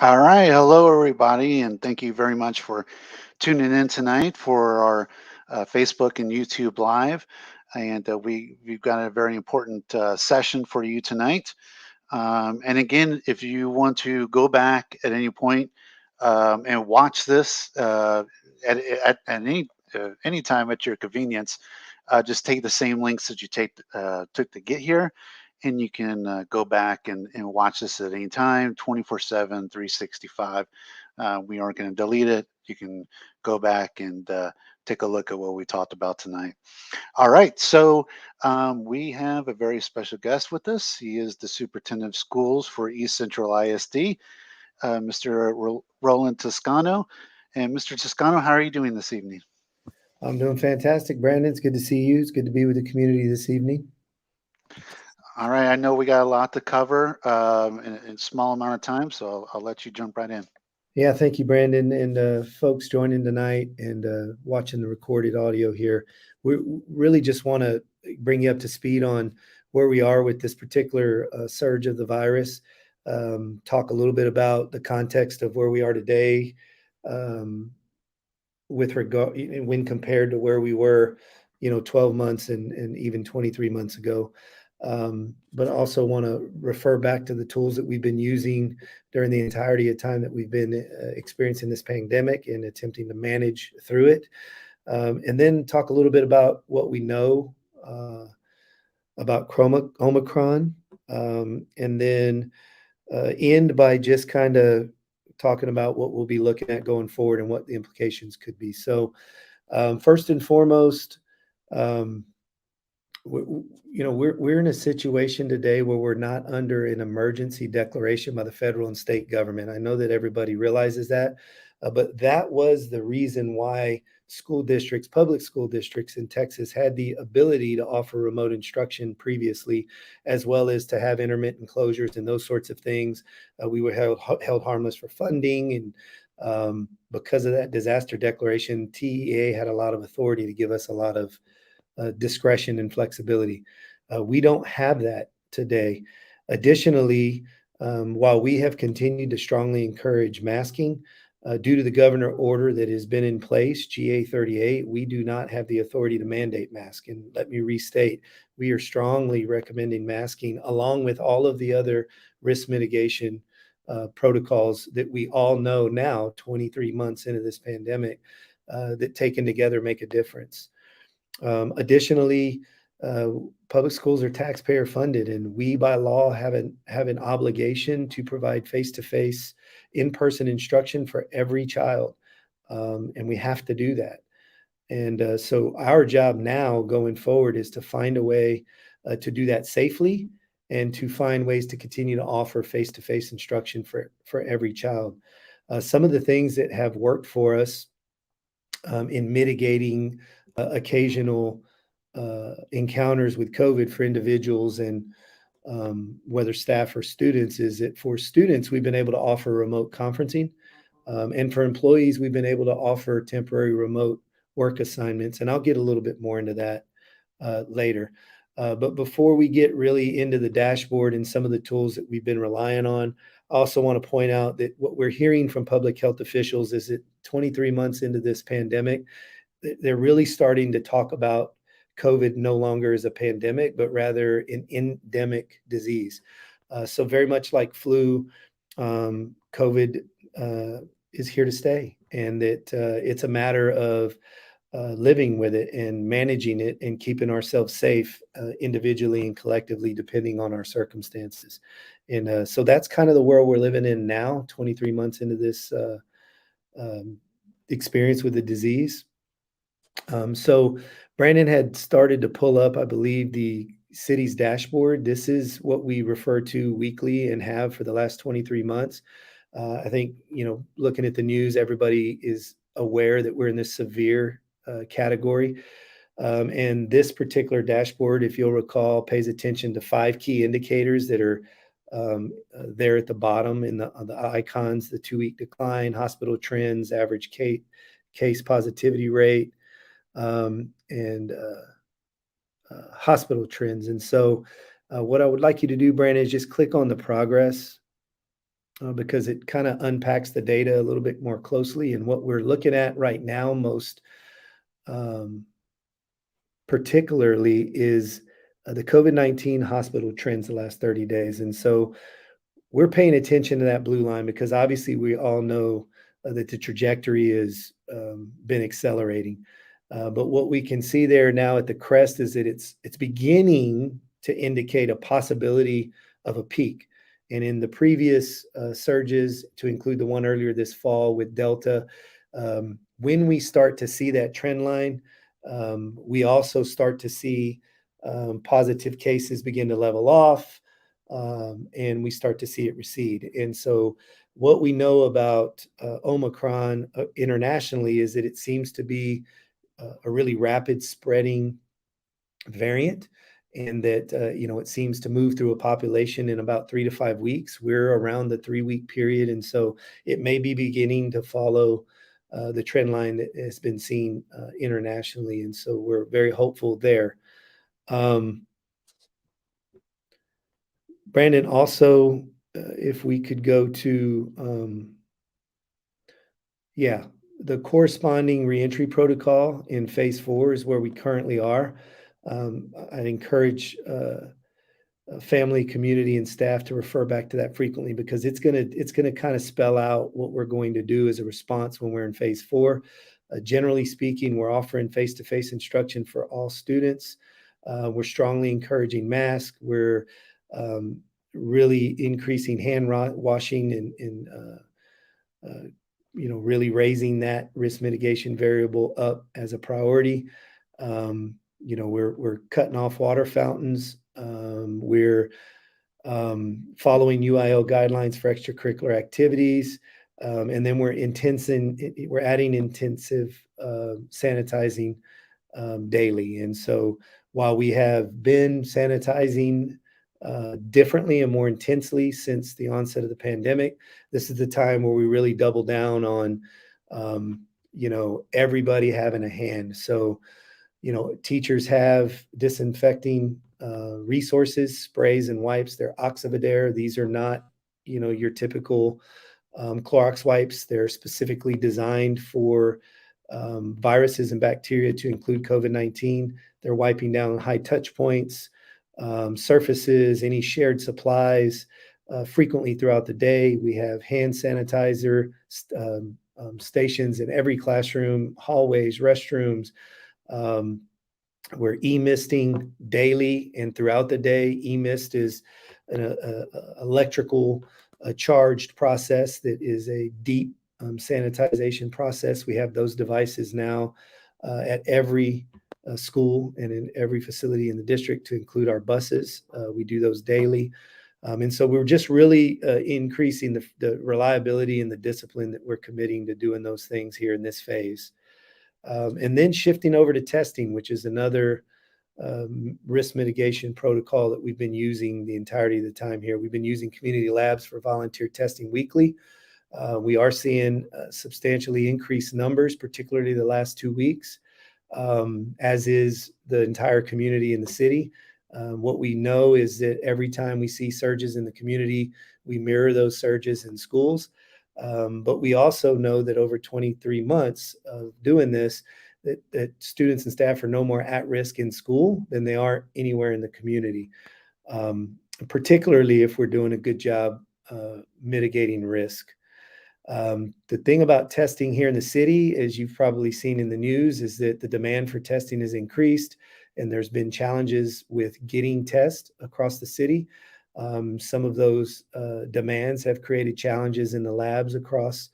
All right. Hello, everybody, and thank you very much for tuning in tonight for our Facebook and YouTube Live. And we've got a very important session for you tonight. And again, if you want to go back at any point and watch this at any time at your convenience, just take the same links that you took to get here, and you can go back and watch this at any time, 24/7, 365. We aren't going to delete it. You can go back and take a look at what we talked about tonight. All right, so we have a very special guest with us. He is the superintendent of schools for East Central ISD, Mr. Roland Toscano. And Mr. Toscano, how are you doing this evening? I'm doing fantastic, Brandon. It's good to see you. It's good to be with the community this evening. All right, I know we got a lot to cover in a small amount of time, so I'll let you jump right in. Yeah, thank you, Brandon, and folks joining tonight and watching the recorded audio here. We really just want to bring you up to speed on where we are with this particular surge of the virus. Talk a little bit about the context of where we are today, um, with regard when compared to where we were, 12 months and even 23 months ago. But also want to refer back to the tools that we've been using during the entirety of time that we've been experiencing this pandemic and attempting to manage through it. And then talk a little bit about what we know about Omicron, and then end by just kind of talking about what we'll be looking at going forward and what the implications could be. So, first and foremost, um, we're in a situation today where we're not under an emergency declaration by the federal and state government. I know that everybody realizes that, but that was the reason why public school districts in Texas had the ability to offer remote instruction previously, as well as to have intermittent closures and those sorts of things. We were held harmless for funding, and because of that disaster declaration, TEA had a lot of authority to give us a lot of discretion and flexibility. We don't have that today. Additionally, while we have continued to strongly encourage masking, due to the governor order that has been in place, GA 38, we do not have the authority to mandate mask. And let me restate, we are strongly recommending masking along with all of the other risk mitigation protocols that we all know now, 23 months into this pandemic, that taken together make a difference. Additionally, uh, public schools are taxpayer funded, and we by law have an obligation to provide face-to-face, in-person instruction for every child, and we have to do that. And so our job now going forward is to find a way to do that safely and to find ways to continue to offer face-to-face instruction for every child. Some of the things that have worked for us in mitigating occasional encounters with COVID for individuals and whether staff or students is that for students, we've been able to offer remote conferencing. And for employees, we've been able to offer temporary remote work assignments. And I'll get a little bit more into that later. But before we get really into the dashboard and some of the tools that we've been relying on, I also want to point out that what we're hearing from public health officials is that 23 months into this pandemic, they're really starting to talk about COVID no longer as a pandemic, but rather an endemic disease. So very much like flu, COVID is here to stay, and that it's a matter of living with it and managing it and keeping ourselves safe individually and collectively, depending on our circumstances. And so that's kind of the world we're living in now, 23 months into this um, experience with the disease. So Brandon had started to pull up, I believe, the city's dashboard. This is what we refer to weekly and have for the last 23 months. I think, looking at the news, everybody is aware that we're in this severe category. And this particular dashboard, if you'll recall, pays attention to 5 key indicators that are there at the bottom in the icons: the 2-week decline, hospital trends, average case positivity rate, and hospital trends. And so, what I would like you to do, Brandon, is just click on the progress because it kind of unpacks the data a little bit more closely. And what we're looking at right now, most particularly, is the COVID-19 hospital trends the last 30 days. And so we're paying attention to that blue line because obviously we all know that the trajectory has been accelerating. But what we can see there now at the crest is that it's beginning to indicate a possibility of a peak. And in the previous surges, to include the one earlier this fall with Delta, when we start to see that trend line, we also start to see positive cases begin to level off, and we start to see it recede. And so what we know about Omicron internationally is that it seems to be a really rapid spreading variant, and that it seems to move through a population in about 3 to 5 weeks. We're around the 3-week period, and so it may be beginning to follow the trend line that has been seen internationally, and so we're very hopeful there. Brandon, also, if we could go to the corresponding reentry protocol in phase 4 is where we currently are. I'd encourage family, community, and staff to refer back to that frequently, because it's gonna kind of spell out what we're going to do as a response when we're in phase 4. Generally speaking, we're offering face-to-face instruction for all students. We're strongly encouraging masks. We're really increasing hand washing and really raising that risk mitigation variable up as a priority. We're cutting off water fountains. We're following UIL guidelines for extracurricular activities. And then we're adding intensive sanitizing daily. And so while we have been sanitizing differently and more intensely since the onset of the pandemic, this is the time where we really double down on, everybody having a hand. So, teachers have disinfecting resources, sprays and wipes. They're Oxivadair. These are not, your typical Clorox wipes. They're specifically designed for viruses and bacteria, to include COVID-19. They're wiping down high touch points, surfaces, any shared supplies frequently throughout the day. We have hand sanitizer stations in every classroom, hallways, restrooms. We're e-misting daily and throughout the day. E-mist is an electrical charged process that is a deep sanitization process. We have those devices now at every school and in every facility in the district, to include our buses. We do those daily. And so we're just really increasing the reliability and the discipline that we're committing to doing those things here in this phase. And then shifting over to testing, which is another risk mitigation protocol that we've been using the entirety of the time here. We've been using community labs for volunteer testing weekly. We are seeing substantially increased numbers, particularly the last 2 weeks, as is the entire community in the city. What we know is that every time we see surges in the community, we mirror those surges in schools. But we also know that over 23 months of doing this, that students and staff are no more at risk in school than they are anywhere in the community, particularly if we're doing a good job mitigating risk. The thing about testing here in the city, as you've probably seen in the news, is that the demand for testing has increased, and there's been challenges with getting tests across the city. Some of those demands have created challenges in the labs across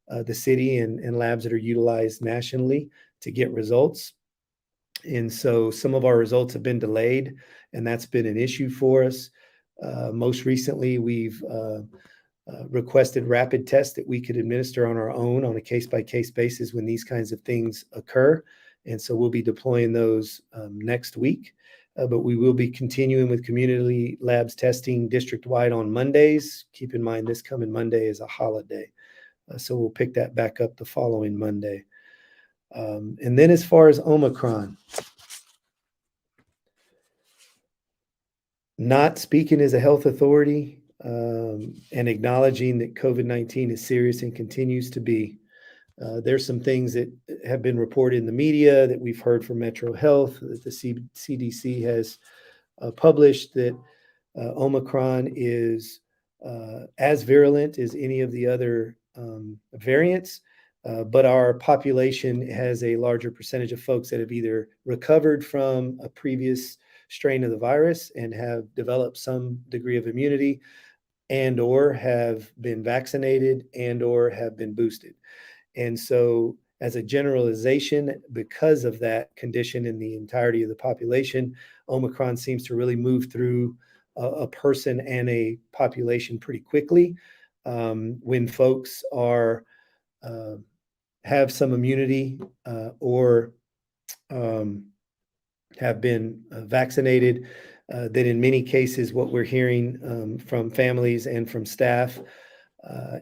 the city, and labs that are utilized nationally to get results. And so some of our results have been delayed, and that's been an issue for us. Most recently, we've requested rapid tests that we could administer on our own on a case-by-case basis when these kinds of things occur. And so we'll be deploying those next week. But we will be continuing with community labs testing district-wide on Mondays. Keep in mind, this coming Monday is a holiday. So we'll pick that back up the following Monday. And then as far as Omicron, not speaking as a health authority, and acknowledging that COVID-19 is serious and continues to be. There's some things that have been reported in the media that we've heard from Metro Health, that the CDC has published, that Omicron is as virulent as any of the other variants, but our population has a larger percentage of folks that have either recovered from a previous strain of the virus and have developed some degree of immunity, and or have been vaccinated and or have been boosted. And so as a generalization, because of that condition in the entirety of the population, Omicron seems to really move through a person and a population pretty quickly. When folks are have some immunity or have been vaccinated, that in many cases, what we're hearing from families and from staff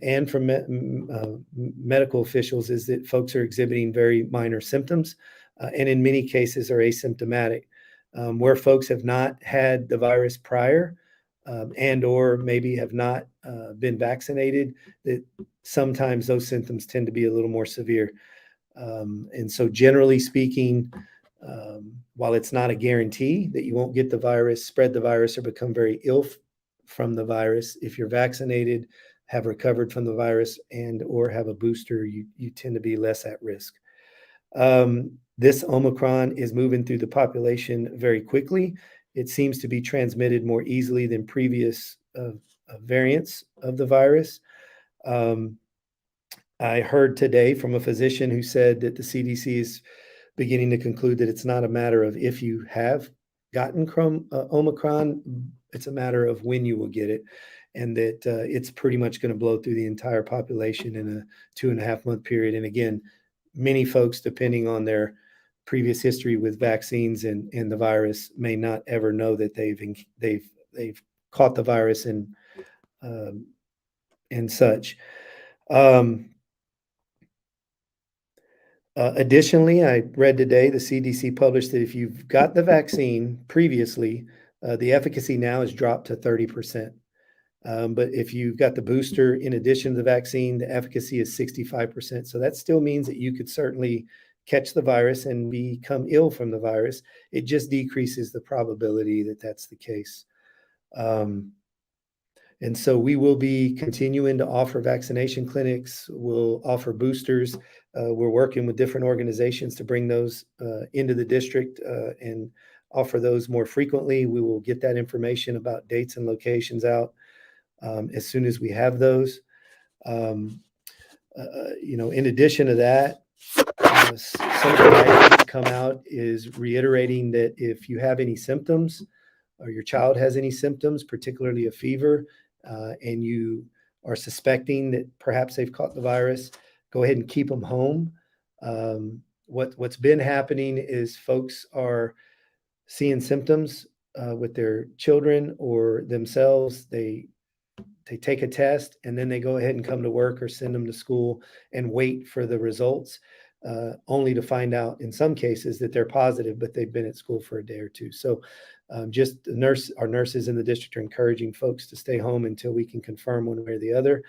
and from medical officials is that folks are exhibiting very minor symptoms and in many cases are asymptomatic. Where folks have not had the virus prior and or maybe have not been vaccinated, that sometimes those symptoms tend to be a little more severe. And so generally speaking, while it's not a guarantee that you won't get the virus, spread the virus, or become very ill from the virus, if you're vaccinated, have recovered from the virus, and or have a booster, you tend to be less at risk. This Omicron is moving through the population very quickly. It seems to be transmitted more easily than previous variants of the virus. I heard today from a physician who said that the CDC is beginning to conclude that it's not a matter of if you have gotten Omicron, it's a matter of when you will get it, and that it's pretty much going to blow through the entire population in a 2.5 month period. And again, many folks, depending on their previous history with vaccines and the virus, may not ever know that they've caught the virus and such. Additionally, I read today the CDC published that if you've got the vaccine previously, the efficacy now has dropped to 30%. But if you've got the booster in addition to the vaccine, the efficacy is 65%. So that still means that you could certainly catch the virus and become ill from the virus. It just decreases the probability that that's the case. And so we will be continuing to offer vaccination clinics. We'll offer boosters. We're working with different organizations to bring those into the district and offer those more frequently. We will get that information about dates and locations out as soon as we have those. In addition to that, something that's come out is reiterating that if you have any symptoms or your child has any symptoms, particularly a fever, and you are suspecting that perhaps they've caught the virus, go ahead and keep them home. What's been happening is folks are seeing symptoms with their children or themselves. They take a test and then they go ahead and come to work or send them to school and wait for the results, only to find out in some cases that they're positive, but they've been at school for a day or two. So just our nurses in the district are encouraging folks to stay home until we can confirm one way or the other,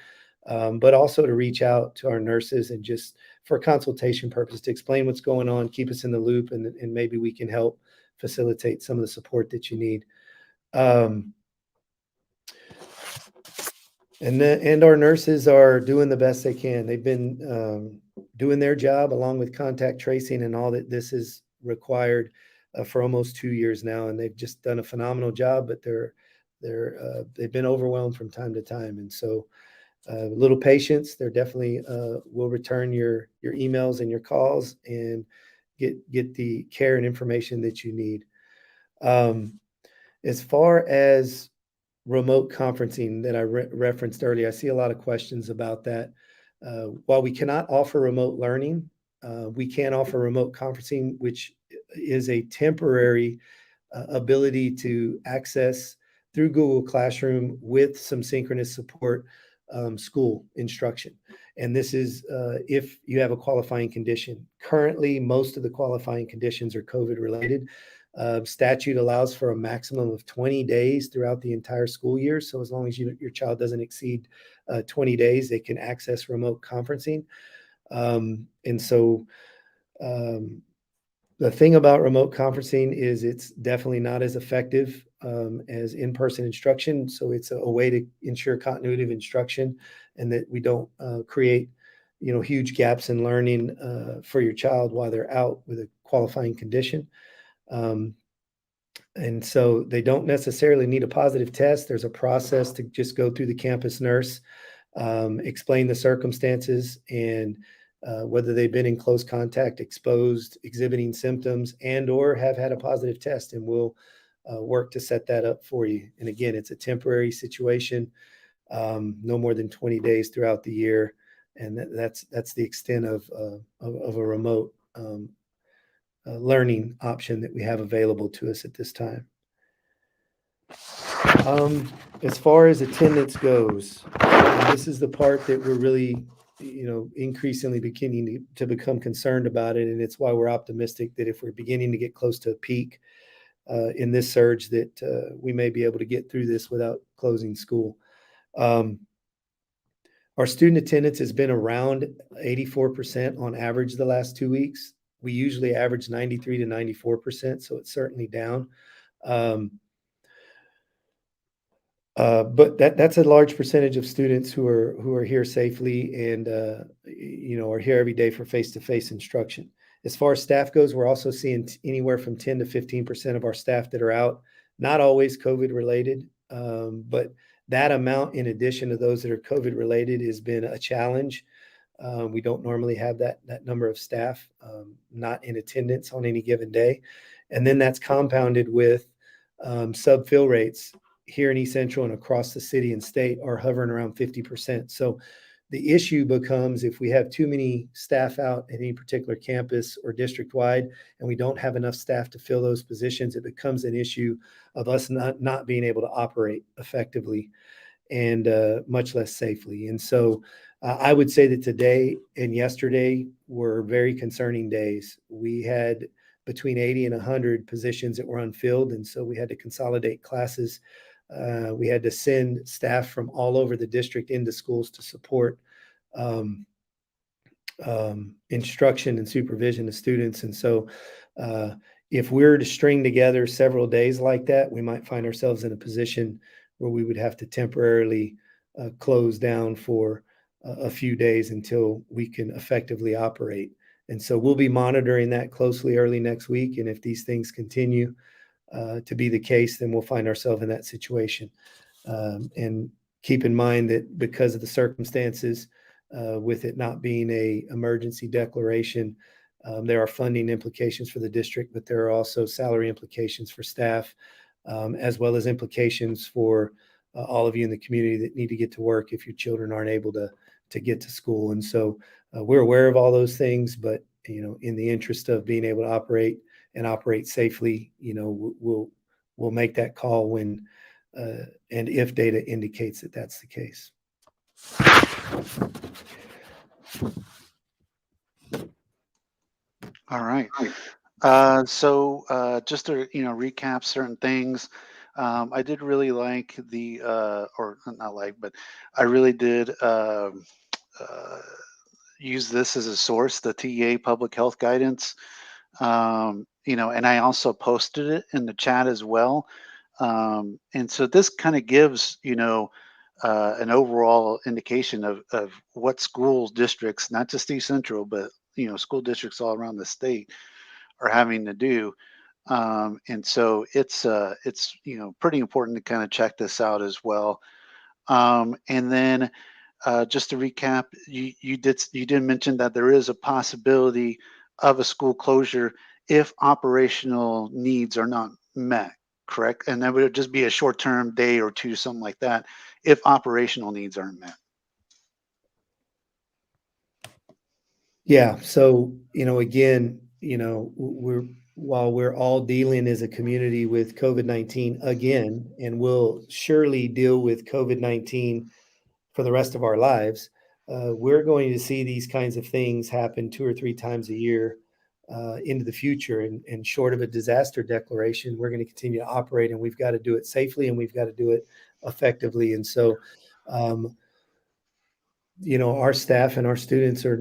but also to reach out to our nurses and just for consultation purposes to explain what's going on, keep us in the loop, and maybe we can help facilitate some of the support that you need. And our nurses are doing the best they can. They've been doing their job along with contact tracing and all that this is required for almost 2 years now, and they've just done a phenomenal job. But they've been overwhelmed from time to time, and so a little patience. They're definitely will return your emails and your calls and get the care and information that you need. As far as remote conferencing that I referenced earlier, I see a lot of questions about that. While we cannot offer remote learning, we can offer remote conferencing, which is a temporary ability to access through Google Classroom with some synchronous support school instruction. And this is if you have a qualifying condition. Currently, most of the qualifying conditions are COVID related. Statute allows for a maximum of 20 days throughout the entire school year. So as long as your child doesn't exceed 20 days, they can access remote conferencing. And so the thing about remote conferencing is it's definitely not as effective as in-person instruction. So it's a way to ensure continuity of instruction and that we don't create, huge gaps in learning for your child while they're out with a qualifying condition. And so they don't necessarily need a positive test. There's a process to just go through the campus nurse, explain the circumstances and whether they've been in close contact, exposed, exhibiting symptoms, and or have had a positive test, and we'll work to set that up for you. And again, it's a temporary situation, no more than 20 days throughout the year, and that's the extent of a remote learning option that we have available to us at this time. As far as attendance goes, this is the part that we're really, increasingly beginning to become concerned about it. And it's why we're optimistic that if we're beginning to get close to a peak in this surge, that we may be able to get through this without closing school. Our student attendance has been around 84% on average the last 2 weeks. We usually average 93 to 94%, so it's certainly down. But that's a large percentage of students who are here safely and are here every day for face-to-face instruction. As far as staff goes, we're also seeing anywhere from 10 to 15% of our staff that are out. Not always COVID related, but that amount, in addition to those that are COVID related, has been a challenge. We don't normally have that number of staff not in attendance on any given day, and then that's compounded with sub-fill rates here in East Central and across the city and state are hovering around 50%. So the issue becomes if we have too many staff out at any particular campus or district-wide, and we don't have enough staff to fill those positions, it becomes an issue of us not being able to operate effectively and much less safely. And so I would say that today and yesterday were very concerning days. We had between 80 and 100 positions that were unfilled, and so we had to consolidate classes. We had to send staff from all over the district into schools to support instruction and supervision of students. And so if we're to string together several days like that, we might find ourselves in a position where we would have to temporarily close down for a few days until we can effectively operate. And so we'll be monitoring that closely early next week. And if these things continue to be the case, then we'll find ourselves in that situation. And keep in mind that because of the circumstances, with it not being a emergency declaration, there are funding implications for the district, but there are also salary implications for staff, as well as implications for all of you in the community that need to get to work if your children aren't able to get to school. And so we're aware of all those things, but in the interest of being able to operate and operate safely, we'll make that call when and if data indicates that that's the case. All right. So just to recap certain things, I did really like or not like, but I really did use this as a source, the TEA public health guidance. And I also posted it in the chat as well. And so this kind of gives, an overall indication of what school districts, not just East Central, but, school districts all around the state are having to do. And so it's pretty important to kind of check this out as well. And then just to recap, you did mention that there is a possibility of a school closure if operational needs are not met, correct? And that would just be a short-term day or two, something like that, if operational needs aren't met. Yeah. So, again, while we're all dealing as a community with COVID-19 again, and we'll surely deal with COVID-19 for the rest of our lives, we're going to see these kinds of things happen 2 or 3 times a year into the future. And short of a disaster declaration, we're going to continue to operate, and we've got to do it safely, and we've got to do it effectively. And so, our staff and our students are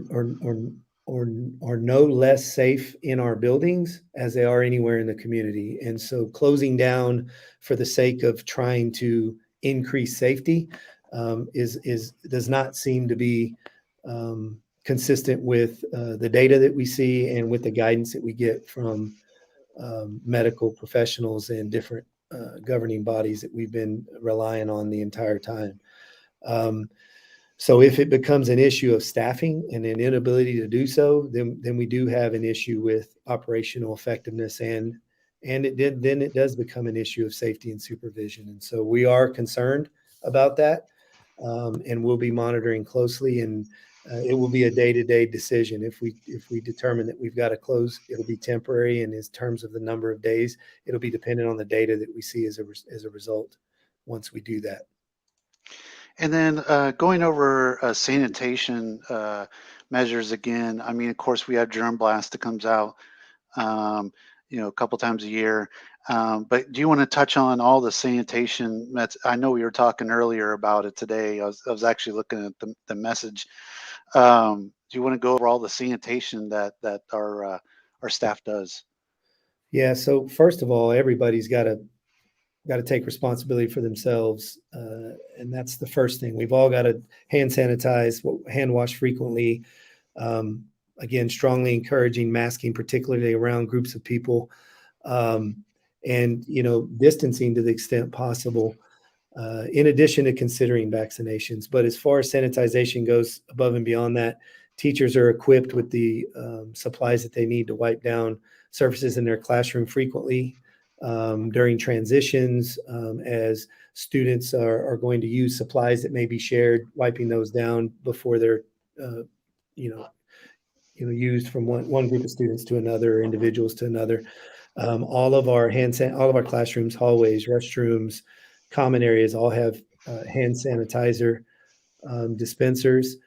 no less safe in our buildings as they are anywhere in the community. And so closing down for the sake of trying to increase safety does not seem to be consistent with the data that we see and with the guidance that we get from medical professionals and different governing bodies that we've been relying on the entire time. So if it becomes an issue of staffing and an inability to do so, then we do have an issue with operational effectiveness, and it does become an issue of safety and supervision. And so we are concerned about that, and we'll be monitoring closely. And it will be a day-to-day decision. If we determine that we've got to close, it'll be temporary, and in terms of the number of days, it'll be dependent on the data that we see as a result once we do that. And then going over sanitation measures again. I mean, of course, we have germ blast that comes out, a couple times a year. But do you want to touch on all the sanitation? I know we were talking earlier about it today. I was actually looking at the message. Do you want to go over all the sanitation that our staff does? Yeah. So first of all, everybody's got to take responsibility for themselves. And that's the first thing. We've all got to hand sanitize, hand wash frequently. Again, strongly encouraging masking, particularly around groups of people, and distancing to the extent possible, in addition to considering vaccinations. But as far as sanitization goes, above and beyond that, teachers are equipped with the supplies that they need to wipe down surfaces in their classroom frequently. During transitions, as students are going to use supplies that may be shared, wiping those down before they're, used from one group of students to another, or individuals to another. All of our classrooms, hallways, restrooms, common areas all have hand sanitizer dispensers,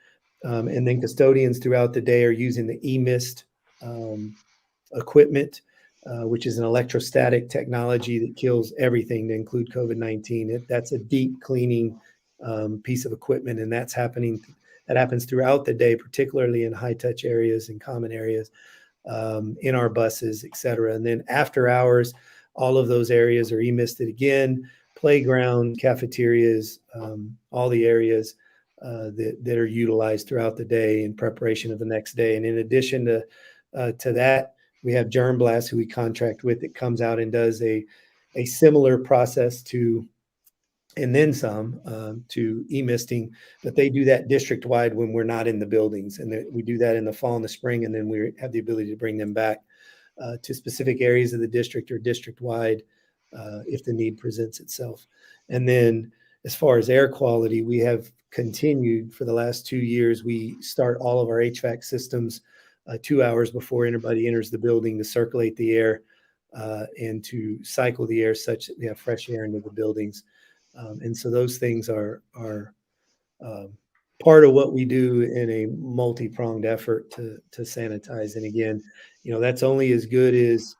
and then custodians throughout the day are using the eMist equipment, which is an electrostatic technology that kills everything, to include COVID-19. That's a deep cleaning piece of equipment, and that happens throughout the day, particularly in high touch areas and common areas, in our buses, et cetera. And then after hours, all of those areas are emisted again: playground, cafeterias, all the areas that are utilized throughout the day in preparation of the next day. And in addition to that, we have Germ Blast, who we contract with, that comes out and does a similar process and then some to e-misting, but they do that district wide when we're not in the buildings. And we do that in the fall and the spring, and then we have the ability to bring them back to specific areas of the district or district wide if the need presents itself. And then as far as air quality, we have continued for the last 2 years. We start all of our HVAC systems 2 hours before anybody enters the building to circulate the air and to cycle the air such that we have fresh air into the buildings. And so those things are part of what we do in a multi-pronged effort to sanitize. And again, that's only as good as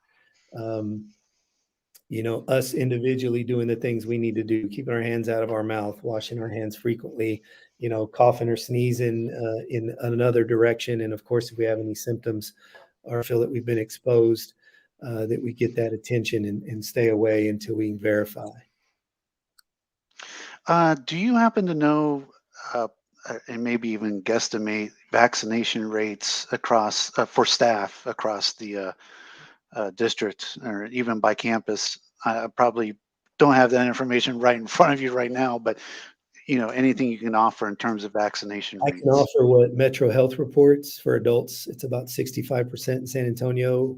us individually doing the things we need to do, keeping our hands out of our mouth, washing our hands frequently, coughing or sneezing in another direction. And of course, if we have any symptoms or feel that we've been exposed, that we get that attention and stay away until we can verify. Do you happen to know, and maybe even guesstimate, vaccination rates across for staff across the district or even by campus? I probably don't have that information right in front of you right now, but anything you can offer in terms of vaccination I rates. can offer what Metro Health reports for adults. It's about 65% in San Antonio.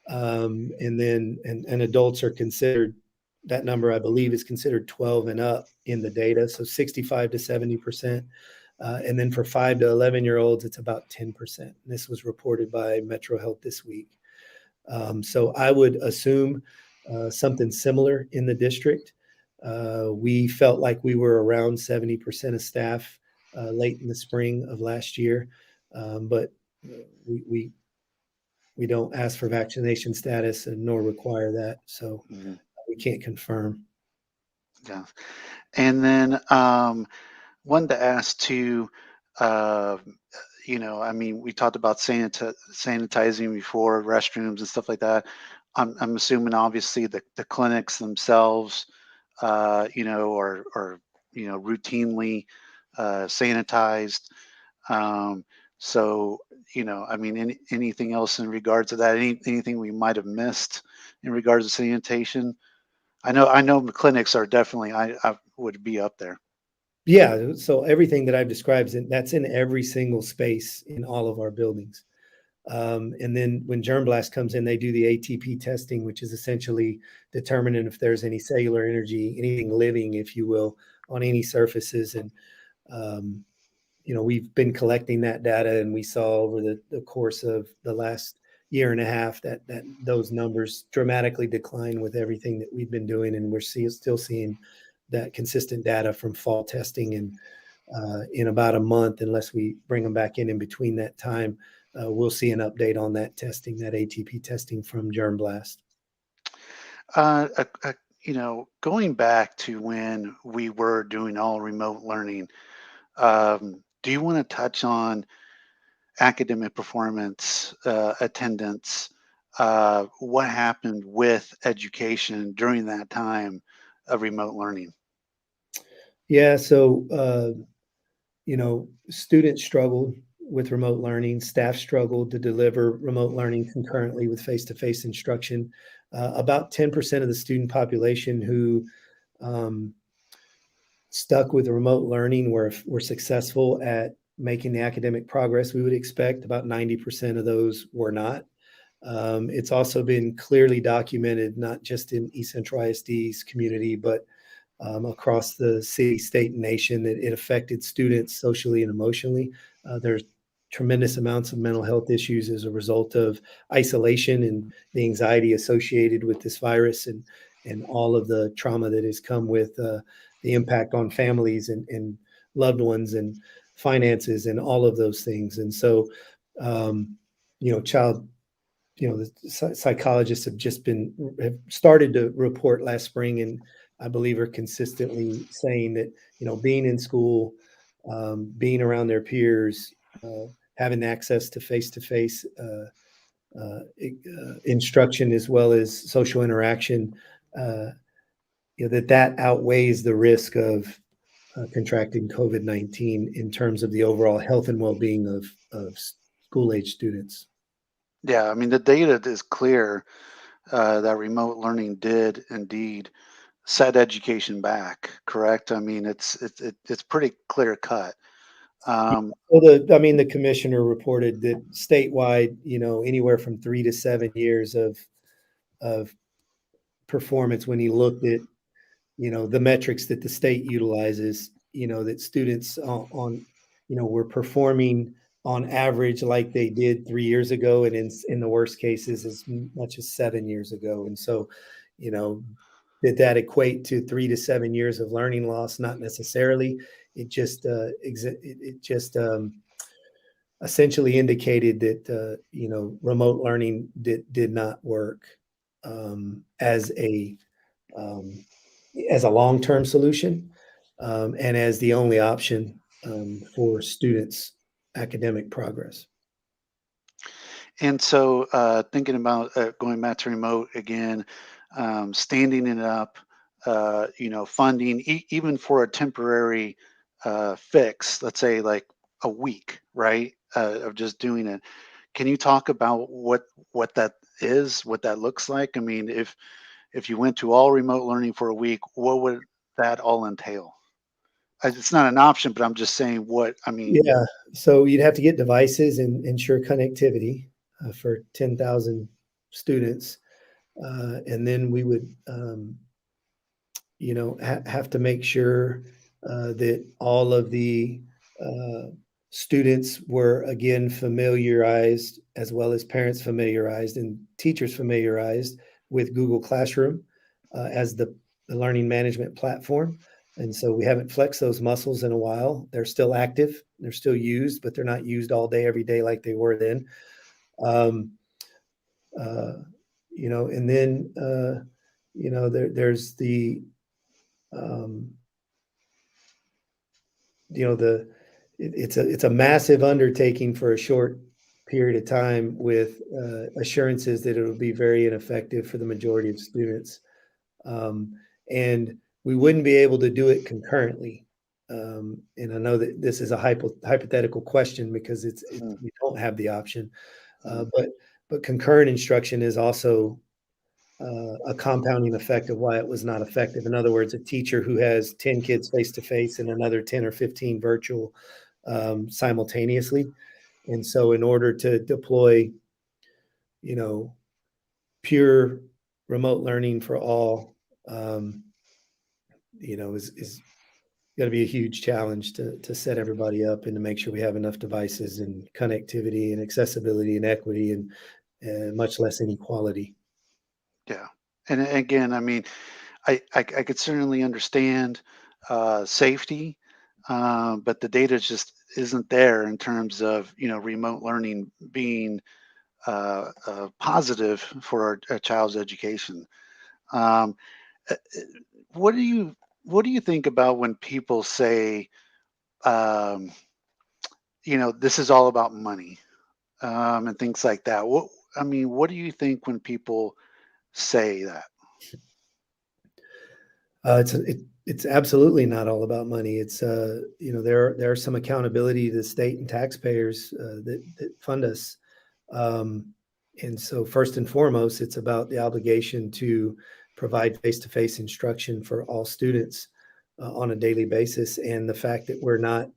And then adults are considered, that number I believe is considered 12 and up in the data. So 65 to 70%. And then for 5 to 11-year-olds, it's about 10%. This was reported by Metro Health this week. So I would assume something similar in the district. We felt like we were around 70% of staff late in the spring of last year, but we We don't ask for vaccination status and nor require that. So Mhm. we can't confirm. Yeah. And then wanted to ask too, uh, I mean, we talked about sanitizing before, restrooms and stuff like that. I'm assuming obviously the clinics themselves, are routinely sanitized. Um, so, I mean, anything else in regards to that? Anything we might have missed in regards to sanitation? I know the clinics are definitely, I would be up there. Yeah. So everything that I've described, that's in every single space in all of our buildings. And then when Germ Blast comes in, they do the ATP testing, which is essentially determining if there's any cellular energy, anything living, if you will, on any surfaces. And um, we've been collecting that data, and we saw over the course of the last year and a half that those numbers dramatically decline with everything that we've been doing, and we're still seeing that consistent data from fall testing. And in about a month, unless we bring them back in between that time, we'll see an update on that testing, that ATP testing from Germ Blast. Uh, uh, uh, Going back to when we were doing all remote learning, do you want to touch on academic performance, attendance? What happened with education during that time of remote learning? Yeah, so students struggled with remote learning. Staff struggled to deliver remote learning concurrently with face-to-face instruction. About 10% of the student population who um, stuck with remote learning were successful at making the academic progress we would expect. About 90% of those were not. It's also been clearly documented, not just in East Central ISD's community, but across the city, state, and nation, that it affected students socially and emotionally. There's tremendous amounts of mental health issues as a result of isolation and the anxiety associated with this virus, and all of the trauma that has come with the impact on families and loved ones and finances and all of those things. And so, um, child the psychologists have started to report last spring, and I believe are consistently saying that being in school, being around their peers, having access to face-to-face instruction as well as social interaction, uh, that outweighs the risk of contracting COVID-19 in terms of the overall health and well-being of school-age students. Yeah, I mean, the data is clear that remote learning did indeed set education back, correct? I mean, it's pretty clear cut. Um, Well, the commissioner reported that statewide, anywhere from 3 to 7 years of performance when he looked at, the metrics that the state utilizes, that students were performing on average like they did 3 years ago, and in the worst cases as much as 7 years ago. And so, you know, did that equate to 3 to 7 years of learning loss? Not necessarily. It just essentially indicated that remote learning did not work as um, a long-term solution, and as the only option for students' academic progress. and so, thinking about going back to remote again, standing it up, funding, even for a temporary fix, let's say like a week, right, of just doing it. Can you talk about what that is, what that looks like? I mean, if you went to all remote learning for a week, what would that all entail? It's not an option, but I'm just saying what I mean. Yeah, so you'd have to get devices and ensure connectivity for 10,000 students, and then we would have to make sure that all of the uh, students were again familiarized, as well as parents familiarized and teachers familiarized with Google Classroom as the learning management platform. And so we haven't flexed those muscles in a while. They're still active, they're still used, but they're not used all day, every day like they were then. Um, And then, there's the, it's a massive undertaking for a short period of time with assurances that it'll be very ineffective for the majority of students. And we wouldn't be able to do it concurrently. And I know that this is a hypothetical question because we don't have the option. But concurrent instruction is also a compounding effect of why it was not effective. In other words, a teacher who has 10 kids face to face and another 10 or 15 virtual simultaneously. And so in order to deploy, pure remote learning for all, is going to be a huge challenge to set everybody up and to make sure we have enough devices and connectivity and accessibility and equity and much less inequality. Yeah. And again, I mean, I could certainly understand safety, but the data just isn't there in terms of remote learning being positive for our child's education. Um, uh, uh, what do you think about when people say, um, this is all about money, and things like that? What do you think when people say that? It's absolutely not all about money. It's there are some accountability to the state and taxpayers that fund us, and so first and foremost, it's about the obligation to provide face-to-face instruction for all students on a daily basis, and the fact that we're not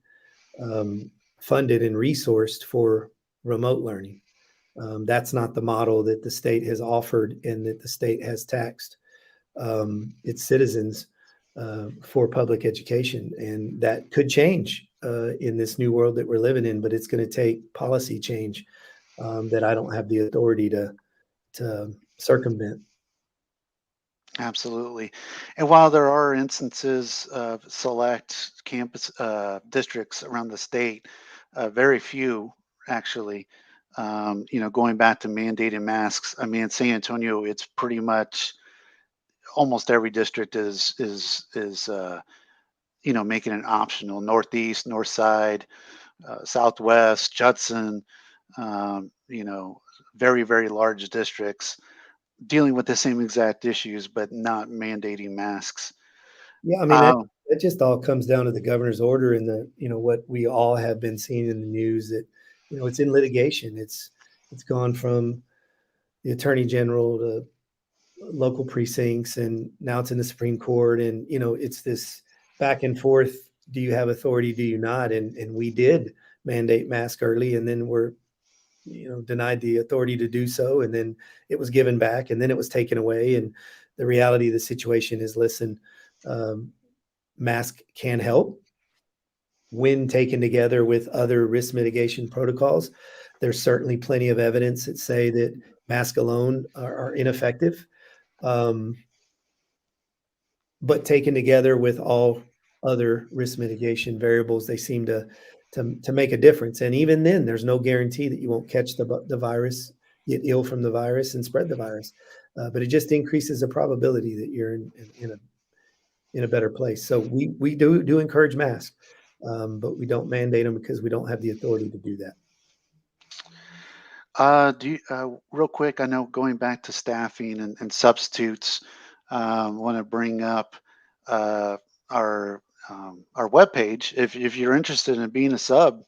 funded and resourced for remote learning. That's not the model that the state has offered and that the state has taxed its citizens for public education. And that could change in this new world that we're living in, but it's going to take policy change that I don't have the authority to circumvent. Absolutely. And while there are instances of select campus districts around the state, very few actually, going back to mandating masks. I mean, in San Antonio, it's pretty much almost every district is making it optional. Northeast, North Side, Southwest, Judson, very, very large districts dealing with the same exact issues, but not mandating masks. Yeah, I mean, Um, that just all comes down to the governor's order and what we all have been seeing in the news that, it's in litigation. It's gone from the attorney general to local precincts, and now it's in the Supreme Court. And, it's this back and forth. Do you have authority? Do you not? And we did mandate mask early, and then we're, denied the authority to do so. And then it was given back, and then it was taken away. And the reality of the situation is, listen, mask can help when taken together with other risk mitigation protocols. There's certainly plenty of evidence that say that masks alone are ineffective. But taken together with all other risk mitigation variables, they seem to make a difference. And even then, there's no guarantee that you won't catch the virus, get ill from the virus, and spread the virus. But it just increases the probability that you're in a better place. So we do encourage masks, but we don't mandate them because we don't have the authority to do that. real quick, I know going back to staffing and substitutes, want to bring up uh, our webpage. If you're interested in being a sub,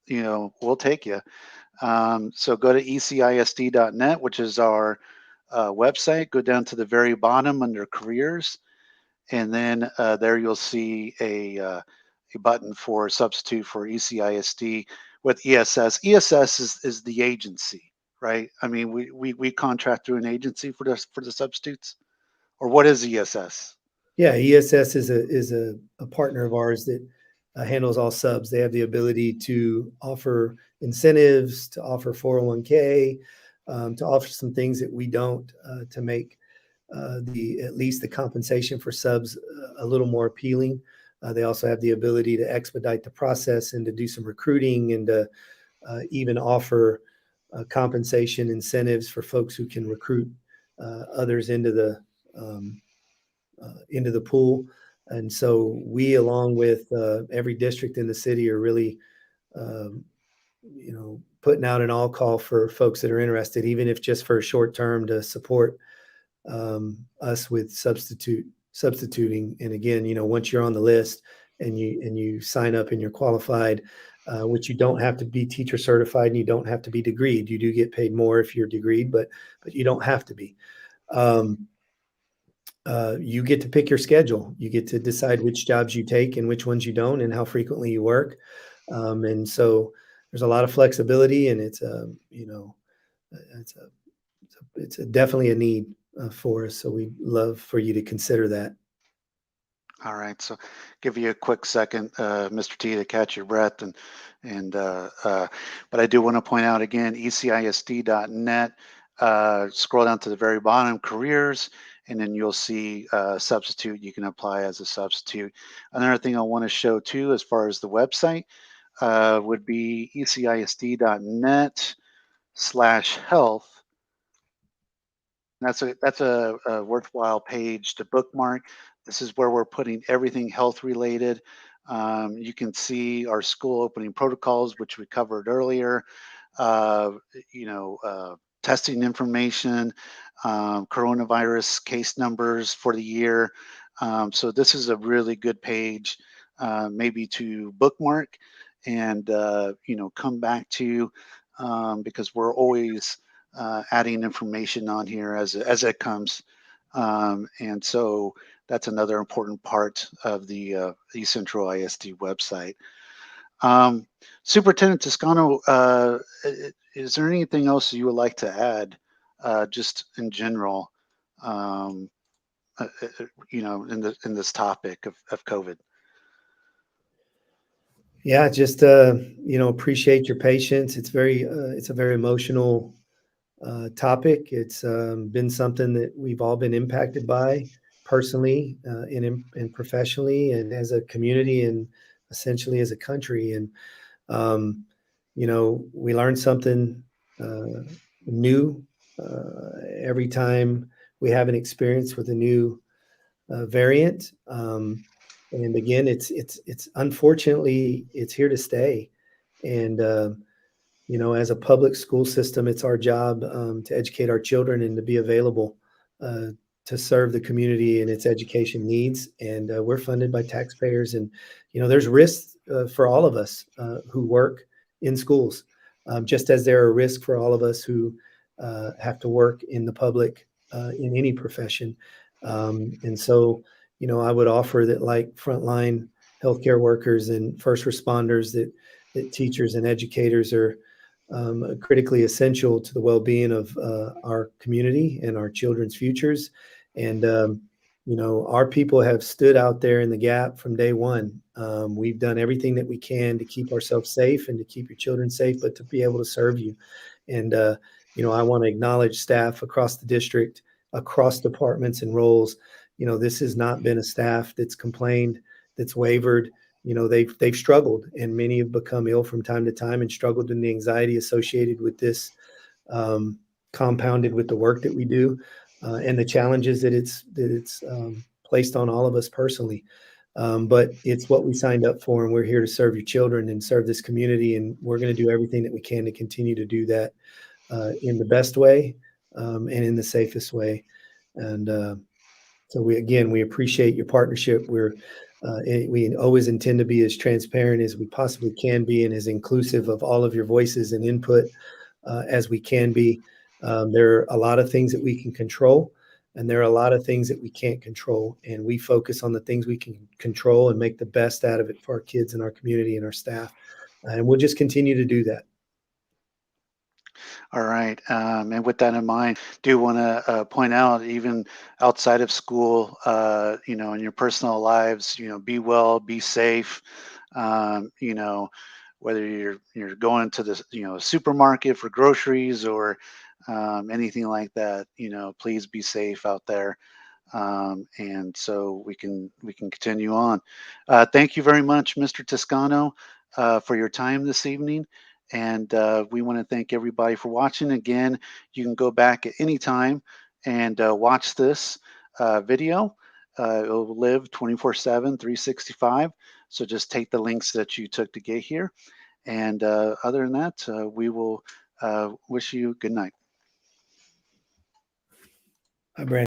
we'll take you. So go to ecisd.net, which is our website. Go down to the very bottom under careers, and then there you'll see a button for substitute for ECISD with ESS. ESS is the agency, right? I mean, we contract through an agency for the substitutes, or what is ESS? Yeah, ESS is a partner of ours that handles all subs. They have the ability to offer incentives, to offer 401k, to offer some things that we don't, to make at least the compensation for subs a little more appealing. They also have the ability to expedite the process and to do some recruiting and to even offer compensation incentives for folks who can recruit others um, into the pool. And so we, along with every district in the city, are really, um, putting out an all call for folks that are interested, even if just for a short term, to support us with substituting. And again, once you're on the list and you sign up and you're qualified, which you don't have to be teacher certified and you don't have to be degreed. You do get paid more if you're degreed, but you don't have to be. You get to pick your schedule. You get to decide which jobs you take and which ones you don't, and how frequently you work. And so there's a lot of flexibility, and it's it's a it's definitely a need for us. So we'd love for you to consider that. All right, so give you a quick second, Mr. T, to catch your breath, but I do want to point out again, ecisd.net. Scroll down to the very bottom, careers, and then you'll see substitute. You can apply as a substitute. Another thing I want to show too, as far as the website, would be ecisd.net/health. That's a worthwhile page to bookmark. This is where we're putting everything health related. You can see our school opening protocols, which we covered earlier. Uh, Testing information, coronavirus case numbers for the year. So this is a really good page, maybe to bookmark and come back to, because we're always adding information on here as it comes. And so that's another important part of the East Central ISD website. Superintendent Toscano, is there anything else you would like to add, just in general, in this topic of COVID? Yeah, just appreciate your patience. It's a very emotional topic. It's been something that we've all been impacted by personally, and professionally, and as a community, and essentially as a country. And we learn something new every time we have an experience with a new variant. And again, it's unfortunately it's here to stay. And as a public school system, it's our job to educate our children and to be available uh, to serve the community and its education needs. And we're funded by taxpayers. And there's risks for all of us who work in schools, just as there are risks for all of us who have to work in the public in any profession. And so, I would offer that, like frontline healthcare workers and first responders, that teachers and educators are critically essential to the well-being of our community and our children's futures. And our people have stood out there in the gap from day one. We've done everything that we can to keep ourselves safe and to keep your children safe, but to be able to serve you. And I want to acknowledge staff across the district, across departments and roles. This has not been a staff that's complained, that's wavered. They've struggled, and many have become ill from time to time and struggled in the anxiety associated with this, compounded with the work that we do, and the challenges that it's placed on all of us personally. But it's what we signed up for, and we're here to serve your children and serve this community, and we're going to do everything that we can to continue to do that in the best way, and in the safest way. And so we appreciate your partnership. We always intend to be as transparent as we possibly can be, and as inclusive of all of your voices and input as we can be. There are a lot of things that we can control, and there are a lot of things that we can't control. And we focus on the things we can control and make the best out of it for our kids and our community and our staff. And we'll just continue to do that. All right. And with that in mind, do want to point out, even outside of school, in your personal lives, be well, be safe. Um, you know, Whether you're going to the supermarket for groceries or anything like that, please be safe out there. And so we can continue on. Thank you very much, Mr. Toscano, for your time this evening. And we want to thank everybody for watching. Again, you can go back at any time and watch this video. It will live 24/7, 365. So just take the links that you took to get here. And other than that, we will wish you good night. Hi, Brandon.